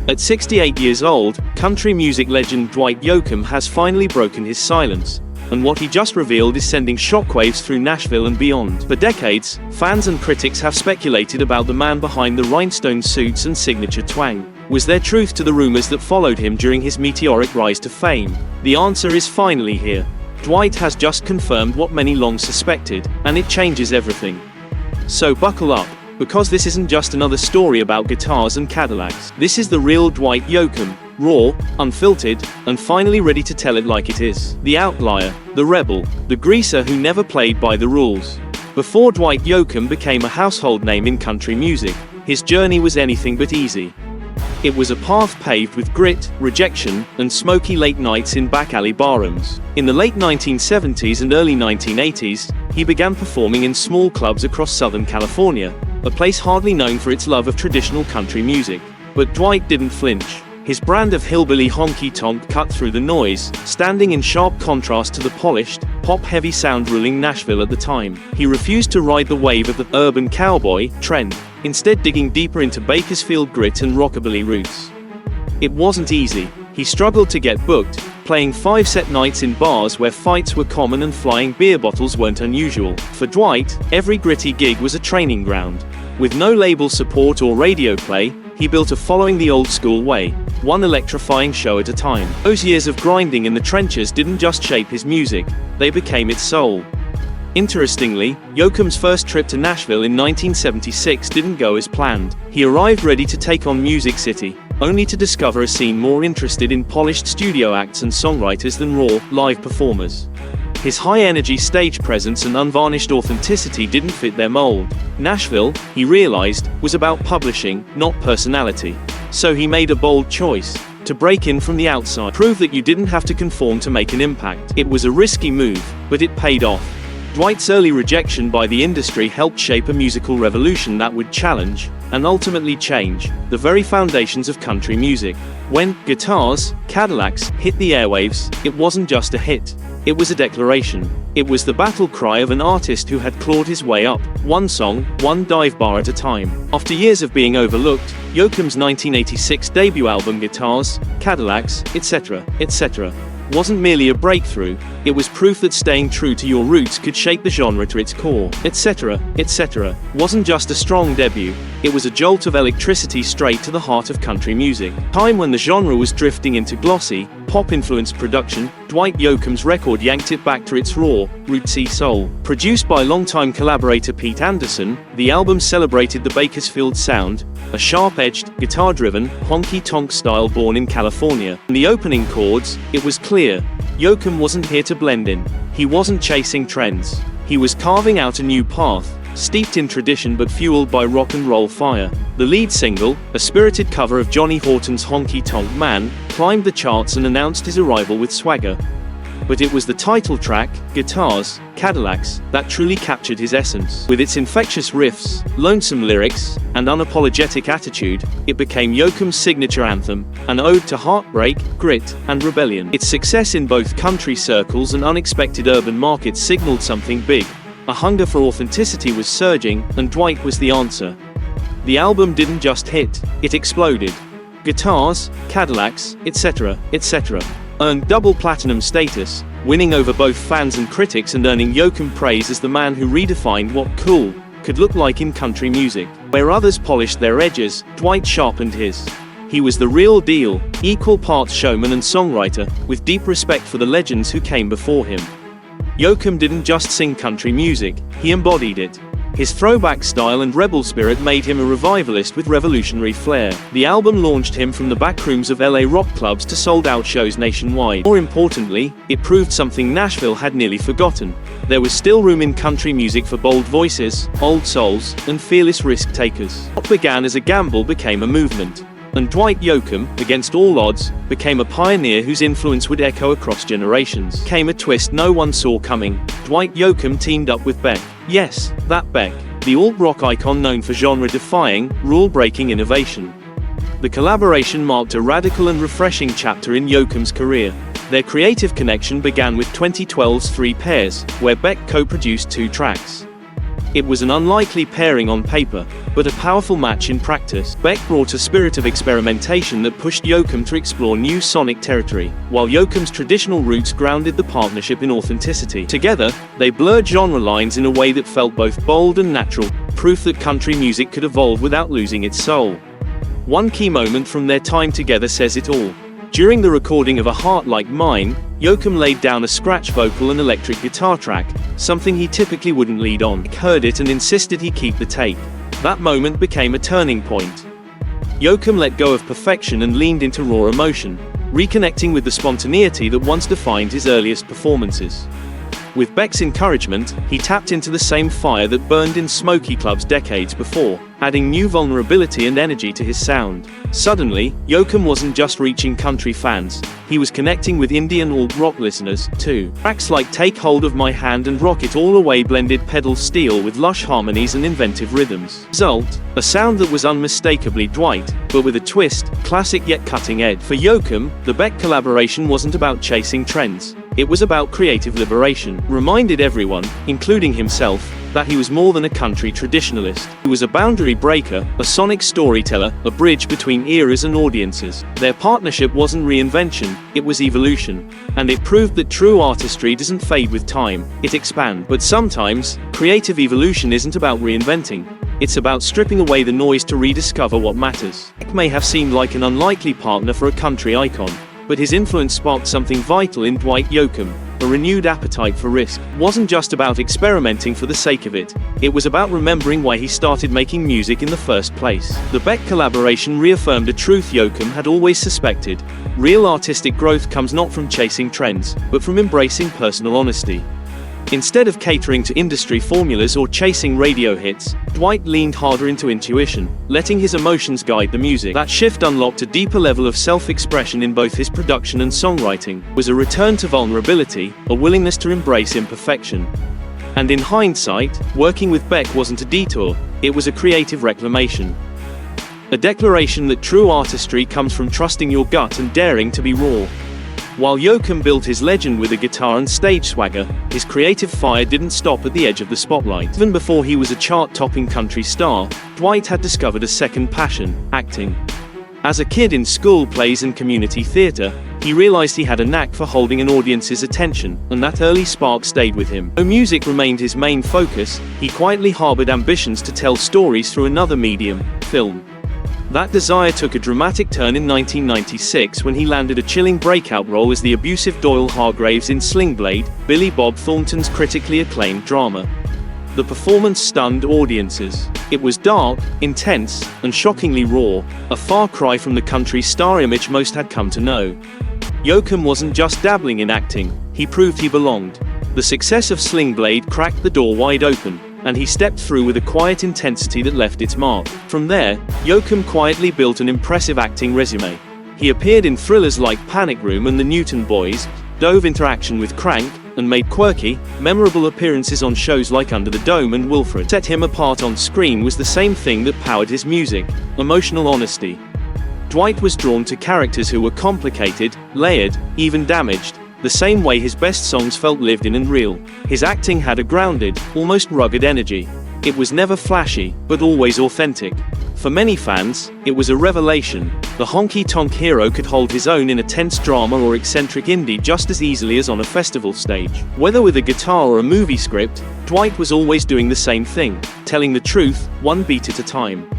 At 68 years old, country music legend Dwight Yoakam has finally broken his silence, and what he just revealed is sending shockwaves through Nashville and beyond. For decades, fans and critics have speculated about the man behind the rhinestone suits and signature twang. Was there truth to the rumors that followed him during his meteoric rise to fame? The answer is finally here. Dwight has just confirmed what many long suspected, and it changes everything. So buckle up, because this isn't just another story about guitars and Cadillacs. This is the real Dwight Yoakam, raw, unfiltered, and finally ready to tell it like it is. The outlier, the rebel, the greaser who never played by the rules. Before Dwight Yoakam became a household name in country music, his journey was anything but easy. It was a path paved with grit, rejection, and smoky late nights in back alley barrooms. In the late 1970s and early 1980s, he began performing in small clubs across Southern California, a place hardly known for its love of traditional country music. But Dwight didn't flinch. His brand of hillbilly honky-tonk cut through the noise, standing in sharp contrast to the polished, pop-heavy sound ruling Nashville at the time. He refused to ride the wave of the urban cowboy trend, instead digging deeper into Bakersfield grit and rockabilly roots. It wasn't easy. He struggled to get booked, playing 5-set nights in bars where fights were common and flying beer bottles weren't unusual. For Dwight, every gritty gig was a training ground. With no label support or radio play, he built a following the old-school way, one electrifying show at a time. Those years of grinding in the trenches didn't just shape his music, they became its soul. Interestingly, Yoakam's first trip to Nashville in 1976 didn't go as planned. He arrived ready to take on Music City, only to discover a scene more interested in polished studio acts and songwriters than raw, live performers. His high-energy stage presence and unvarnished authenticity didn't fit their mold. Nashville, he realized, was about publishing, not personality. So he made a bold choice: to break in from the outside. Prove that you didn't have to conform to make an impact. It was a risky move, but it paid off. Dwight's early rejection by the industry helped shape a musical revolution that would challenge, and ultimately change, the very foundations of country music. When Guitars, Cadillacs hit the airwaves, it wasn't just a hit. It was a declaration. It was the battle cry of an artist who had clawed his way up, one song, one dive bar at a time. After years of being overlooked, Yoakam's 1986 debut album Guitars, Cadillacs, etc., etc., wasn't merely a breakthrough, it was proof that staying true to your roots could shape the genre to its core. Etc., etc. wasn't just a strong debut, it was a jolt of electricity straight to the heart of country music. Time when the genre was drifting into glossy, pop-influenced production, Dwight Yoakam's record yanked it back to its raw, rootsy soul. Produced by longtime collaborator Pete Anderson, the album celebrated the Bakersfield sound, a sharp-edged, guitar-driven, honky-tonk style born in California. In the opening chords, it was clear: Yoakam wasn't here to blend in. He wasn't chasing trends. He was carving out a new path, steeped in tradition but fueled by rock and roll fire. The lead single, a spirited cover of Johnny Horton's Honky Tonk Man, climbed the charts and announced his arrival with swagger. But it was the title track, Guitars, Cadillacs, that truly captured his essence. With its infectious riffs, lonesome lyrics, and unapologetic attitude, it became Yoakam's signature anthem, an ode to heartbreak, grit, and rebellion. Its success in both country circles and unexpected urban markets signaled something big. A hunger for authenticity was surging, and Dwight was the answer. The album didn't just hit, it exploded. Guitars, Cadillacs, etc., etc. earned double platinum status, winning over both fans and critics and earning Yoakam praise as the man who redefined what cool could look like in country music. Where others polished their edges, Dwight sharpened his. He was the real deal, equal parts showman and songwriter, with deep respect for the legends who came before him. Yoakam didn't just sing country music, he embodied it. His throwback style and rebel spirit made him a revivalist with revolutionary flair. The album launched him from the backrooms of LA rock clubs to sold-out shows nationwide. More importantly, it proved something Nashville had nearly forgotten. There was still room in country music for bold voices, old souls, and fearless risk-takers. What began as a gamble became a movement. And Dwight Yoakam, against all odds, became a pioneer whose influence would echo across generations. Came a twist no one saw coming. Dwight Yoakam teamed up with Beck. Yes, that Beck, the alt-rock icon known for genre-defying, rule-breaking innovation. The collaboration marked a radical and refreshing chapter in Yoakam's career. Their creative connection began with 2012's Three Pairs, where Beck co-produced 2 tracks. It was an unlikely pairing on paper, but a powerful match in practice. Beck brought a spirit of experimentation that pushed Yoakam to explore new sonic territory, while Yoakam's traditional roots grounded the partnership in authenticity. Together, they blurred genre lines in a way that felt both bold and natural, proof that country music could evolve without losing its soul. One key moment from their time together says it all. During the recording of A Heart Like Mine, Yoakam laid down a scratch vocal and electric guitar track, something he typically wouldn't lead on. Beck heard it and insisted he keep the take. That moment became a turning point. Yoakam let go of perfection and leaned into raw emotion, reconnecting with the spontaneity that once defined his earliest performances. With Beck's encouragement, he tapped into the same fire that burned in smoky clubs decades before, adding new vulnerability and energy to his sound. Suddenly, Yoakam wasn't just reaching country fans, he was connecting with indie and alt-rock listeners, too. Tracks like Take Hold of My Hand and Rock It All Away blended pedal steel with lush harmonies and inventive rhythms. Result, a sound that was unmistakably Dwight, but with a twist, classic yet cutting edge. For Yoakam, the Beck collaboration wasn't about chasing trends. It was about creative liberation. Reminded everyone, including himself, that he was more than a country traditionalist. He was a boundary breaker, a sonic storyteller, a bridge between eras and audiences. Their partnership wasn't reinvention, it was evolution. And it proved that true artistry doesn't fade with time, it expands. But sometimes, creative evolution isn't about reinventing. It's about stripping away the noise to rediscover what matters. Beck may have seemed like an unlikely partner for a country icon, but his influence sparked something vital in Dwight Yoakam. A renewed appetite for risk. It wasn't just about experimenting for the sake of it. It was about remembering why he started making music in the first place. The Beck collaboration reaffirmed a truth Yoakam had always suspected. Real artistic growth comes not from chasing trends, but from embracing personal honesty. Instead of catering to industry formulas or chasing radio hits, Dwight leaned harder into intuition, letting his emotions guide the music. That shift unlocked a deeper level of self-expression in both his production and songwriting. It was a return to vulnerability, a willingness to embrace imperfection. And in hindsight, working with Beck wasn't a detour, it was a creative reclamation. A declaration that true artistry comes from trusting your gut and daring to be raw. While Yoakam built his legend with a guitar and stage swagger, his creative fire didn't stop at the edge of the spotlight. Even before he was a chart-topping country star, Dwight had discovered a second passion: acting. As a kid in school plays and community theater, he realized he had a knack for holding an audience's attention, and that early spark stayed with him. Though music remained his main focus, he quietly harbored ambitions to tell stories through another medium: film. That desire took a dramatic turn in 1996 when he landed a chilling breakout role as the abusive Doyle Hargraves in Sling Blade, Billy Bob Thornton's critically acclaimed drama. The performance stunned audiences. It was dark, intense, and shockingly raw, a far cry from the country star image most had come to know. Yoakam wasn't just dabbling in acting, he proved he belonged. The success of Sling Blade cracked the door wide open, and he stepped through with a quiet intensity that left its mark. From there, Yoakam quietly built an impressive acting resume. He appeared in thrillers like Panic Room and The Newton Boys, dove into action with Crank, and made quirky, memorable appearances on shows like Under the Dome and Wilfred. What set him apart on screen was the same thing that powered his music: emotional honesty. Dwight was drawn to characters who were complicated, layered, even damaged, the same way his best songs felt lived in and real. His acting had a grounded, almost rugged energy. It was never flashy, but always authentic. For many fans, it was a revelation. The honky-tonk hero could hold his own in a tense drama or eccentric indie just as easily as on a festival stage. Whether with a guitar or a movie script, Dwight was always doing the same thing: telling the truth, one beat at a time.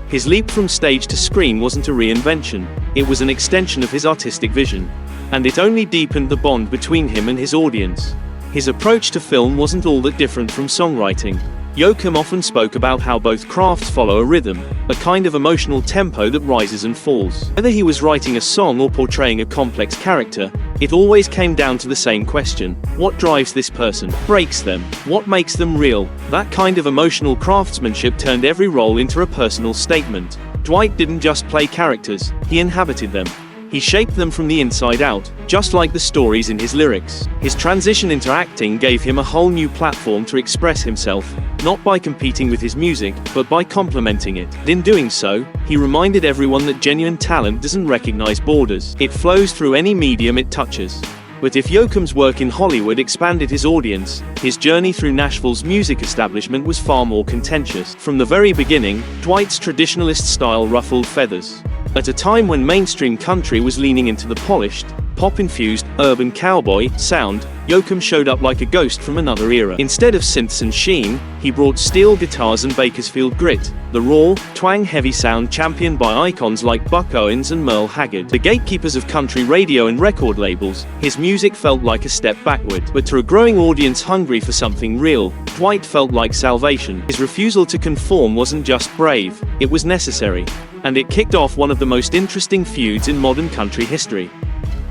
His leap from stage to screen wasn't a reinvention, it was an extension of his artistic vision. And it only deepened the bond between him and his audience. His approach to film wasn't all that different from songwriting. Yoakam often spoke about how both crafts follow a rhythm, a kind of emotional tempo that rises and falls. Whether he was writing a song or portraying a complex character, it always came down to the same question: what drives this person? Breaks them? What makes them real? That kind of emotional craftsmanship turned every role into a personal statement. Dwight didn't just play characters, he inhabited them. He shaped them from the inside out, just like the stories in his lyrics. His transition into acting gave him a whole new platform to express himself, not by competing with his music, but by complementing it. And in doing so, he reminded everyone that genuine talent doesn't recognize borders. It flows through any medium it touches. But if Yoakam's work in Hollywood expanded his audience, his journey through Nashville's music establishment was far more contentious. From the very beginning, Dwight's traditionalist style ruffled feathers. At a time when mainstream country was leaning into the polished, pop-infused, urban cowboy sound, Yoakam showed up like a ghost from another era. Instead of synths and sheen, he brought steel guitars and Bakersfield grit, the raw, twang-heavy sound championed by icons like Buck Owens and Merle Haggard. The gatekeepers of country radio and record labels, his music felt like a step backward. But to a growing audience hungry for something real, Dwight felt like salvation. His refusal to conform wasn't just brave, it was necessary. And it kicked off one of the most interesting feuds in modern country history.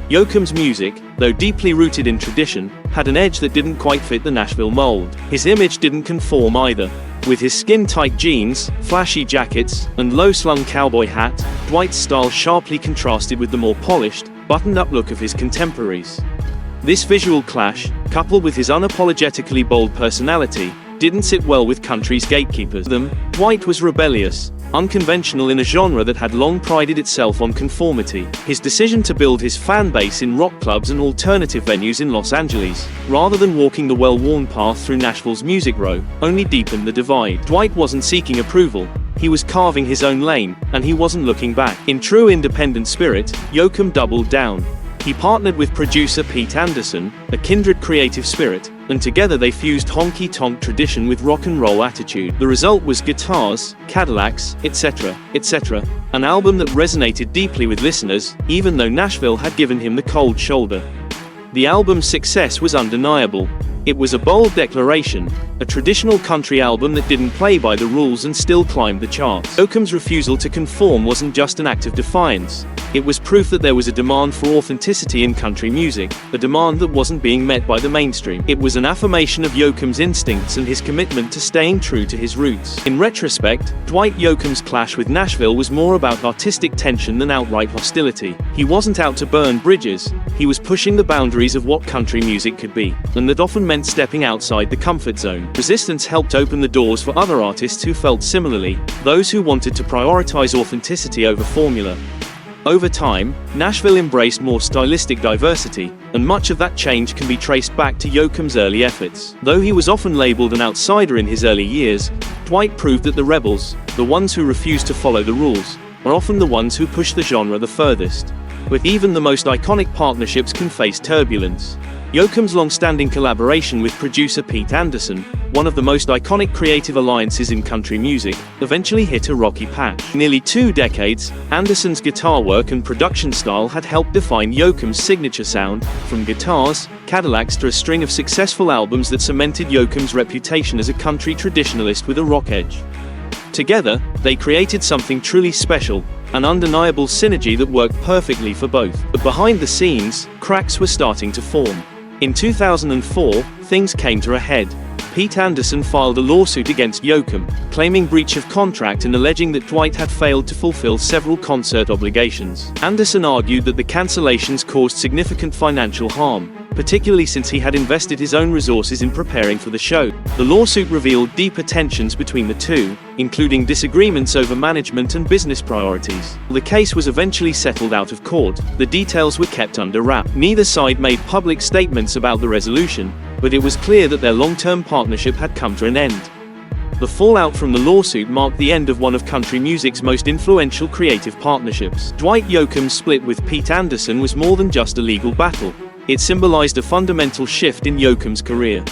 Yoakam's music, though deeply rooted in tradition, had an edge that didn't quite fit the Nashville mold. His image didn't conform either. With his skin-tight jeans, flashy jackets, and low-slung cowboy hat, Dwight's style sharply contrasted with the more polished, buttoned-up look of his contemporaries. This visual clash, coupled with his unapologetically bold personality, didn't sit well with country's gatekeepers. Dwight was rebellious, unconventional in a genre that had long prided itself on conformity. His decision to build his fan base in rock clubs and alternative venues in Los Angeles, rather than walking the well-worn path through Nashville's Music Row, only deepened the divide. Dwight wasn't seeking approval, he was carving his own lane, and he wasn't looking back. In true independent spirit, Yoakam doubled down. He partnered with producer Pete Anderson, a kindred creative spirit, and together they fused honky-tonk tradition with rock and roll attitude. The result was Guitars, Cadillacs, etc., etc., an album that resonated deeply with listeners, even though Nashville had given him the cold shoulder. The album's success was undeniable. It was a bold declaration, a traditional country album that didn't play by the rules and still climbed the charts. Yoakam's refusal to conform wasn't just an act of defiance. It was proof that there was a demand for authenticity in country music, a demand that wasn't being met by the mainstream. It was an affirmation of Yoakam's instincts and his commitment to staying true to his roots. In retrospect, Dwight Yoakam's clash with Nashville was more about artistic tension than outright hostility. He wasn't out to burn bridges, he was pushing the boundaries of what country music could be, and that often meant stepping outside the comfort zone. Resistance helped open the doors for other artists who felt similarly, those who wanted to prioritize authenticity over formula. Over time, Nashville embraced more stylistic diversity, and much of that change can be traced back to Yoakam's early efforts. Though he was often labeled an outsider in his early years, Dwight proved that the rebels, the ones who refused to follow the rules, are often the ones who push the genre the furthest. But even the most iconic partnerships can face turbulence. Yoakam's long-standing collaboration with producer Pete Anderson, one of the most iconic creative alliances in country music, eventually hit a rocky patch. Nearly 2 decades, Anderson's guitar work and production style had helped define Yoakam's signature sound, from Guitars, Cadillacs to a string of successful albums that cemented Yoakam's reputation as a country traditionalist with a rock edge. Together, they created something truly special, an undeniable synergy that worked perfectly for both. But behind the scenes, cracks were starting to form. In 2004, things came to a head. Pete Anderson filed a lawsuit against Yoakam, claiming breach of contract and alleging that Dwight had failed to fulfill several concert obligations. Anderson argued that the cancellations caused significant financial harm, particularly since he had invested his own resources in preparing for the show. The lawsuit revealed deeper tensions between the two, including disagreements over management and business priorities. The case was eventually settled out of court. The details were kept under wrap. Neither side made public statements about the resolution, but it was clear that their long-term partnership had come to an end. The fallout from the lawsuit marked the end of one of country music's most influential creative partnerships. Dwight Yoakam's split with Pete Anderson was more than just a legal battle. It symbolized a fundamental shift in Yoakam's career.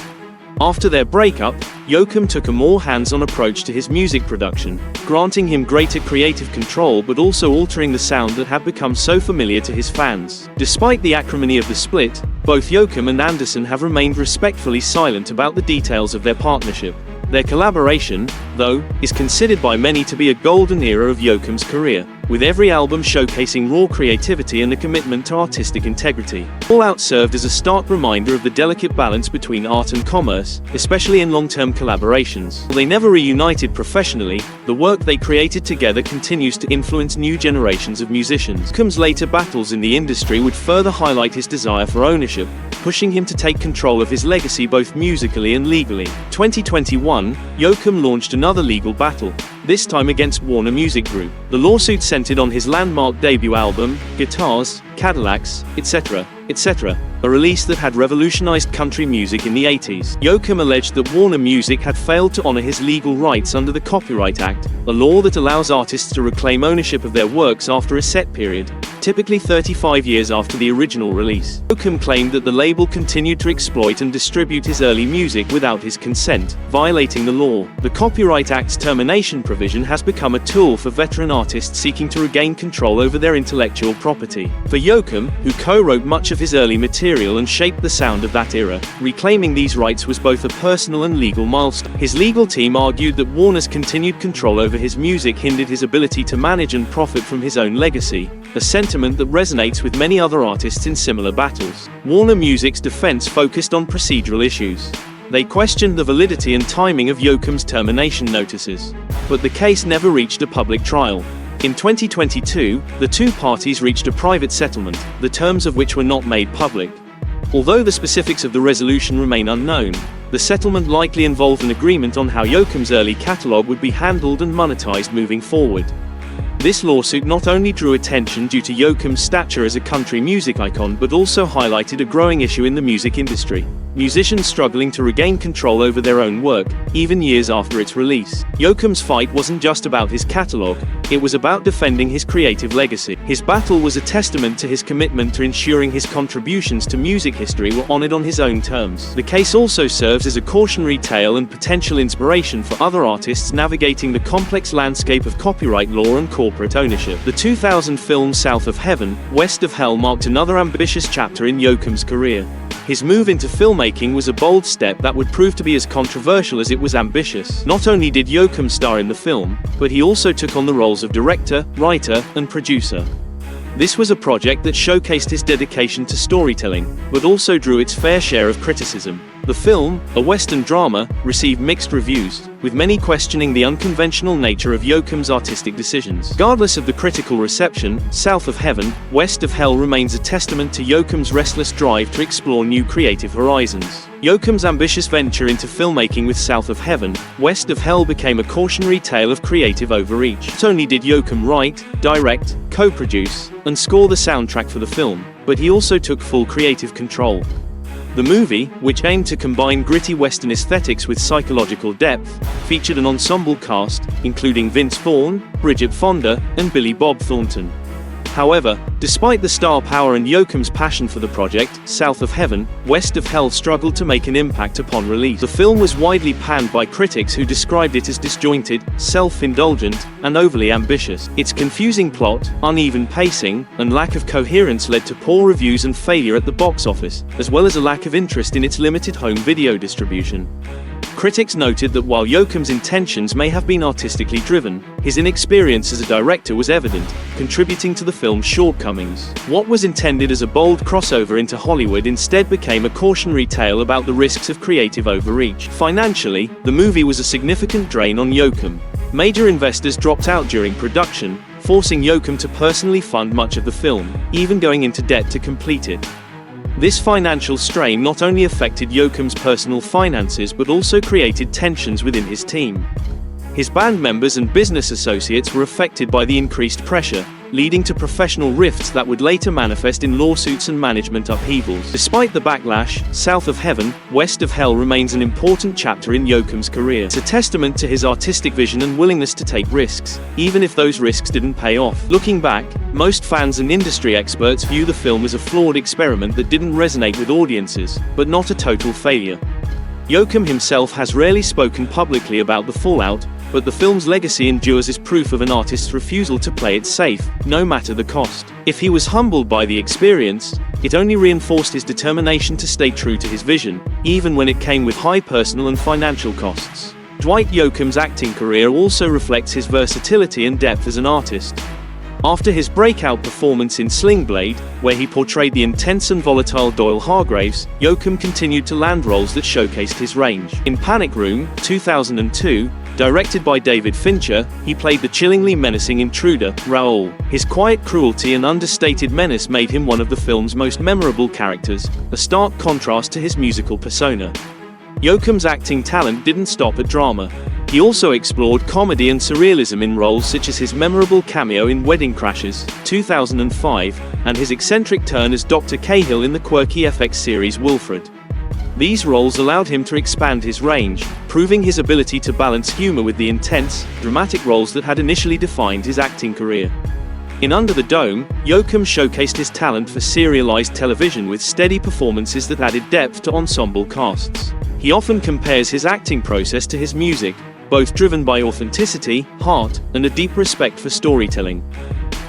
After their breakup, Yoakam took a more hands-on approach to his music production, granting him greater creative control but also altering the sound that had become so familiar to his fans. Despite the acrimony of the split, both Yoakam and Anderson have remained respectfully silent about the details of their partnership. Their collaboration, though, is considered by many to be a golden era of Yoakam's career, with every album showcasing raw creativity and a commitment to artistic integrity. Fallout served as a stark reminder of the delicate balance between art and commerce, especially in long-term collaborations. While they never reunited professionally, the work they created together continues to influence new generations of musicians. Yoakam's later battles in the industry would further highlight his desire for ownership, pushing him to take control of his legacy both musically and legally. 2021, Yoakam launched another legal battle, this time against Warner Music Group. The lawsuit centered on his landmark debut album, Guitars, Cadillacs, etc., etc., a release that had revolutionized country music in the 80s. Yoakam alleged that Warner Music had failed to honor his legal rights under the Copyright Act, a law that allows artists to reclaim ownership of their works after a set period, typically 35 years after the original release. Yoakam claimed that the label continued to exploit and distribute his early music without his consent, violating the law. The Copyright Act's termination provision has become a tool for veteran artists seeking to regain control over their intellectual property. For Yoakam, who co-wrote much of his early material and shaped the sound of that era, reclaiming these rights was both a personal and legal milestone. His legal team argued that Warner's continued control over his music hindered his ability to manage and profit from his own legacy, a sentiment that resonates with many other artists in similar battles. Warner Music's defense focused on procedural issues. They questioned the validity and timing of Yoakam's termination notices. But the case never reached a public trial. In 2022, the two parties reached a private settlement, the terms of which were not made public. Although the specifics of the resolution remain unknown, the settlement likely involved an agreement on how Yoakam's early catalog would be handled and monetized moving forward. This lawsuit not only drew attention due to Yoakam's stature as a country music icon but also highlighted a growing issue in the music industry: musicians struggling to regain control over their own work, even years after its release. Yoakam's fight wasn't just about his catalog, it was about defending his creative legacy. His battle was a testament to his commitment to ensuring his contributions to music history were honored on his own terms. The case also serves as a cautionary tale and potential inspiration for other artists navigating the complex landscape of copyright law and corporate ownership. The 2000 film South of Heaven, West of Hell marked another ambitious chapter in Yoakam's career. His move into filmmaking was a bold step that would prove to be as controversial as it was ambitious. Not only did Yoakam star in the film, but he also took on the roles of director, writer, and producer. This was a project that showcased his dedication to storytelling, but also drew its fair share of criticism. The film, a Western drama, received mixed reviews, with many questioning the unconventional nature of Yoakam's artistic decisions. Regardless of the critical reception, South of Heaven, West of Hell remains a testament to Yoakam's restless drive to explore new creative horizons. Yoakam's ambitious venture into filmmaking with South of Heaven, West of Hell became a cautionary tale of creative overreach. Not only did Yoakam write, direct, co-produce, and score the soundtrack for the film, but he also took full creative control. The movie, which aimed to combine gritty Western aesthetics with psychological depth, featured an ensemble cast, including Vince Vaughn, Bridget Fonda, and Billy Bob Thornton. However, despite the star power and Yoakam's passion for the project, South of Heaven, West of Hell struggled to make an impact upon release. The film was widely panned by critics who described it as disjointed, self-indulgent, and overly ambitious. Its confusing plot, uneven pacing, and lack of coherence led to poor reviews and failure at the box office, as well as a lack of interest in its limited home video distribution. Critics noted that while Yoakam's intentions may have been artistically driven, his inexperience as a director was evident, contributing to the film's shortcomings. What was intended as a bold crossover into Hollywood instead became a cautionary tale about the risks of creative overreach. Financially, the movie was a significant drain on Yoakam. Major investors dropped out during production, forcing Yoakam to personally fund much of the film, even going into debt to complete it. This financial strain not only affected Yoakam's personal finances but also created tensions within his team. His band members and business associates were affected by the increased pressure, leading to professional rifts that would later manifest in lawsuits and management upheavals. Despite the backlash, South of Heaven, West of Hell remains an important chapter in Yoakam's career. It's a testament to his artistic vision and willingness to take risks, even if those risks didn't pay off. Looking back, most fans and industry experts view the film as a flawed experiment that didn't resonate with audiences, but not a total failure. Yoakam himself has rarely spoken publicly about the fallout, but the film's legacy endures as proof of an artist's refusal to play it safe, no matter the cost. If he was humbled by the experience, it only reinforced his determination to stay true to his vision, even when it came with high personal and financial costs. Dwight Yoakam's acting career also reflects his versatility and depth as an artist. After his breakout performance in Sling Blade, where he portrayed the intense and volatile Doyle Hargraves, Yoakam continued to land roles that showcased his range. In Panic Room, 2002, directed by David Fincher, he played the chillingly menacing intruder, Raoul. His quiet cruelty and understated menace made him one of the film's most memorable characters, a stark contrast to his musical persona. Yoakam's acting talent didn't stop at drama. He also explored comedy and surrealism in roles such as his memorable cameo in Wedding Crashers, 2005, and his eccentric turn as Dr. Cahill in the quirky FX series Wilfred. These roles allowed him to expand his range, proving his ability to balance humor with the intense, dramatic roles that had initially defined his acting career. In Under the Dome, Yoakam showcased his talent for serialized television with steady performances that added depth to ensemble casts. He often compares his acting process to his music, both driven by authenticity, heart, and a deep respect for storytelling.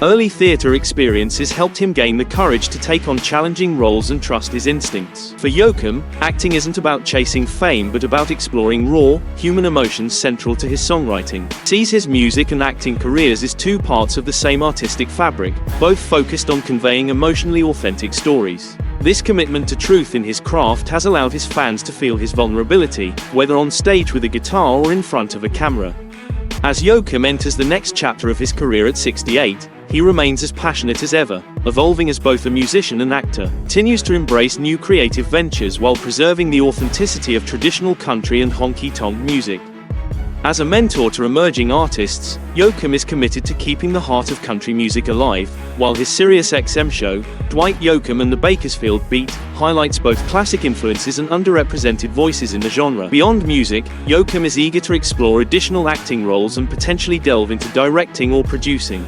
Early theater experiences helped him gain the courage to take on challenging roles and trust his instincts. For Yoakam, acting isn't about chasing fame but about exploring raw, human emotions central to his songwriting. He sees his music and acting careers as two parts of the same artistic fabric, both focused on conveying emotionally authentic stories. This commitment to truth in his craft has allowed his fans to feel his vulnerability, whether on stage with a guitar or in front of a camera. As Yoakam enters the next chapter of his career at 68, he remains as passionate as ever, evolving as both a musician and actor. He continues to embrace new creative ventures while preserving the authenticity of traditional country and honky-tonk music. As a mentor to emerging artists, Yoakam is committed to keeping the heart of country music alive, while his SiriusXM show, Dwight Yoakam and the Bakersfield Beat, highlights both classic influences and underrepresented voices in the genre. Beyond music, Yoakam is eager to explore additional acting roles and potentially delve into directing or producing.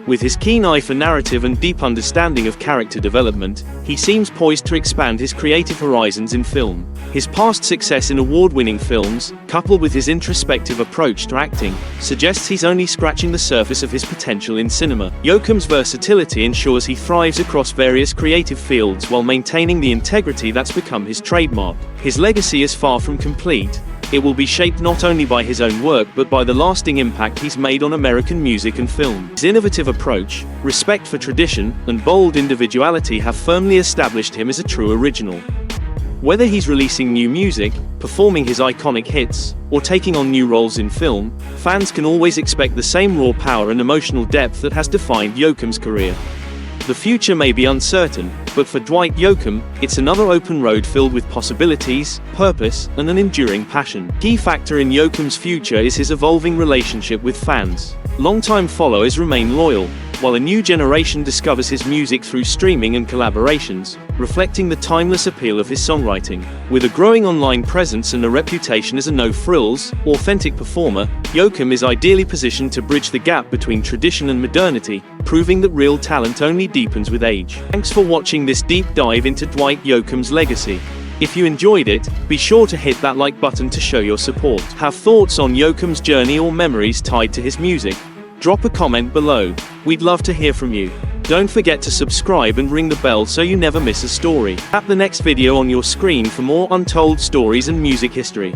With his keen eye for narrative and deep understanding of character development, he seems poised to expand his creative horizons in film. His past success in award-winning films, coupled with his introspective approach to acting, suggests he's only scratching the surface of his potential in cinema. Yoakam's versatility ensures he thrives across various creative fields while maintaining the integrity that's become his trademark. His legacy is far from complete. It will be shaped not only by his own work but by the lasting impact he's made on American music and film. His innovative approach, respect for tradition, and bold individuality have firmly established him as a true original. Whether he's releasing new music, performing his iconic hits, or taking on new roles in film, fans can always expect the same raw power and emotional depth that has defined Yoakam's career. The future may be uncertain, but for Dwight Yoakam, it's another open road filled with possibilities, purpose, and an enduring passion. Key factor in Yoakam's future is his evolving relationship with fans. Longtime followers remain loyal, while a new generation discovers his music through streaming and collaborations, reflecting the timeless appeal of his songwriting. With a growing online presence and a reputation as a no-frills, authentic performer, Yoakam is ideally positioned to bridge the gap between tradition and modernity, proving that real talent only deepens with age. Thanks for watching this deep dive into Dwight Yoakam's legacy. If you enjoyed it, be sure to hit that like button to show your support. Have thoughts on Yoakam's journey or memories tied to his music? Drop a comment below. We'd love to hear from you. Don't forget to subscribe and ring the bell so you never miss a story. Tap the next video on your screen for more untold stories and music history.